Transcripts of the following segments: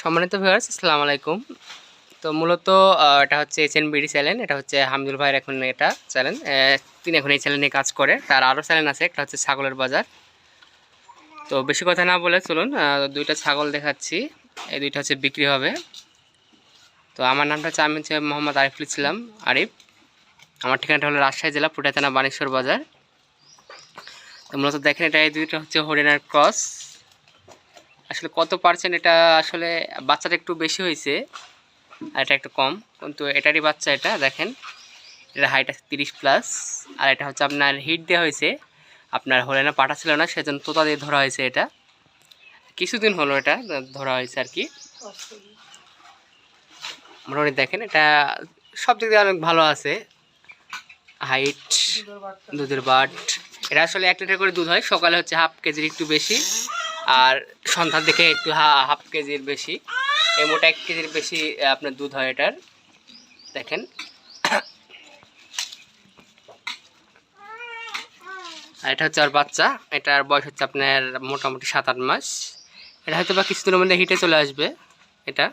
সম্মানিত ভিউয়ার্স, আসসালামু আলাইকুম। তো মূলত এটা হচ্ছে HNBD চ্যানেল। এটা হচ্ছে হামিদুল ভাইয়ের এখন এটা চ্যানেল। তিনি এখন এই চ্যানেল নিয়ে কাজ করে। তার আরও চ্যানেল আছে, একটা হচ্ছে ছাগলের বাজার। তো বেশি কথা না বলে চলুন দুইটা ছাগল দেখাচ্ছি। এই দুইটা হচ্ছে বিক্রি হবে। তো আমার নামটা হচ্ছে আমি হচ্ছে মোহাম্মদ আরিফুল ইসলাম আরিফ। আমার ঠিকানাটা হলো রাজশাহী জেলা পুঠিয়া থানা বানেশ্বর বাজার। তো মূলত দেখেন এটা এই দুইটা হচ্ছে হরিণার ক্রস। আসলে কত পার্সেন্ট এটা আসলে বাচ্চাটা একটু বেশি হয়েছে আর এটা একটু কম, কিন্তু এটারই বাচ্চা। এটা দেখেন, এটা হাইট আছে 30+। আর এটা হচ্ছে আপনার হিট দেওয়া হয়েছে, আপনার হরিণা পাঠা ছিল না, সেজন্য তোতা দিয়ে ধরা হয়েছে। এটা কিছুদিন হলো এটা ধরা হয়েছে আর কি। মোটামুটি দেখেন এটা সব দিক দিয়ে অনেক ভালো আছে। হাইট, দুধের বাট, এটা আসলে 1 লিটার করে দুধ হয়। সকালে হচ্ছে হাফ কেজির একটু বেশি, আর সন্ধ্যার দিকে একটু হাফ কেজির বেশি। এই মোটা 1 কেজির বেশি আপনার দুধ হয় এটার। দেখেন আর এটা হচ্ছে আর বাচ্চা। এটার বয়স হচ্ছে আপনার মোটামুটি 7-8 মাস। এটা হয়তো বা কিছুদিনের মধ্যে হিটে চলে আসবে। এটা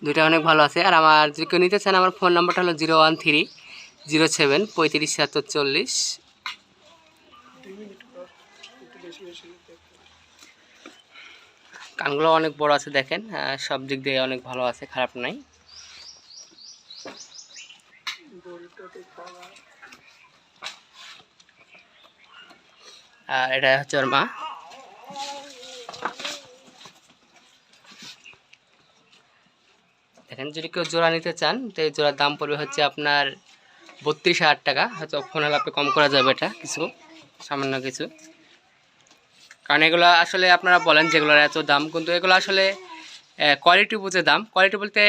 দুইটা অনেক ভালো আছে। আর আমার যদি কেউ নিতে চান, আমার ফোন নাম্বারটা হলো 01307 35 76 40। কানগুলো অনেক বড় আছে দেখেন, সব দিক দিয়ে অনেক ভালো আছে, খারাপ নাই। আর এটা হচ্ছে ওর মা। দেখেন, যদি কেউ জোড়া নিতে চান তো এই জোড়ার দাম পড়বে হচ্ছে আপনার 32,000 টাকা। হয়তো ফোন হলে আপনি কম করা যাবে, এটা কিছু সামান্য কিছু। কারণ এগুলো আসলে আপনারা বলেন যেগুলোর এত দাম, কিন্তু এগুলো আসলে কোয়ালিটি বুঝে দাম। কোয়ালিটি বলতে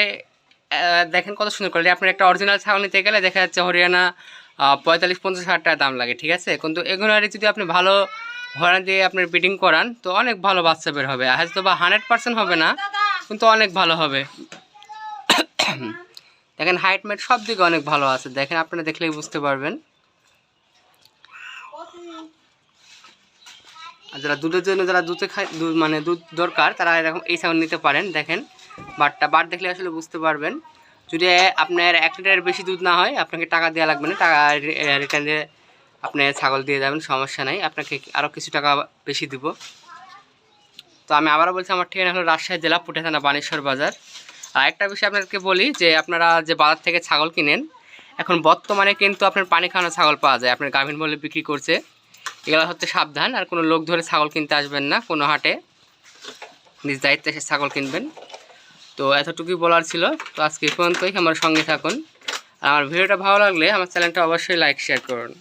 দেখেন কত সুন্দর কোয়ালিটি। আপনার একটা অরিজিনাল ছাগল নিতে গেলে দেখা যাচ্ছে হরিয়ানা 45-50 হাজার টাকা দাম লাগে, ঠিক আছে। কিন্তু এগুলোর যদি আপনি ভালো হরিয়ানা দিয়ে আপনি ব্রিডিং করান তো অনেক ভালো বাচ্চা বের হবে। হয়তো বা 100% হবে না, কিন্তু অনেক ভালো হবে। দেখেন হাইট মেট সব দিকে অনেক ভালো আছে। দেখেন আপনারা দেখলেই বুঝতে পারবেন। আর যারা দুধের জন্য, যারা দুধে খায়, মানে দুধ দরকার, তারা এরকম এই ছাগল নিতে পারেন। দেখেন বাট দেখলে আসলে বুঝতে পারবেন। যদি আপনার 1 লিটারের বেশি দুধ না হয়, আপনাকে টাকা দেওয়া লাগবে না। টাকা রিটার্ন দিয়ে আপনি ছাগল দিয়ে যাবেন, সমস্যা নাই। আপনাকে আরও কিছু টাকা বেশি দিব। তো আমি আবারও বলছি, আমার ঠিকানা হলো রাজশাহী জেলা পুঠিয়া থানা বানেশ্বর বাজার। আর একটা বিষয় আপনাদেরকে বলি, যে আপনারা যে বাজার থেকে ছাগল কিনেন, এখন বর্তমানে কিন্তু আপনার পানি খাওয়ানো ছাগল পাওয়া যায়, আপনার গাভীর মূল্যে বিক্রি করছে। এগুলো হচ্ছে সাবধান। আর কোনো লোক ধরে ছাগল কিনতে আসবেন না কোনো হাটে, নিজ দায়িত্বে এসে ছাগল কিনবেন। তো এতটুকুই বলার ছিল। তো আজকে এই পর্যন্তই, আমার সঙ্গে থাকুন। আর আমার ভিডিওটা ভালো লাগলে আমার চ্যানেলটা অবশ্যই লাইক শেয়ার করুন।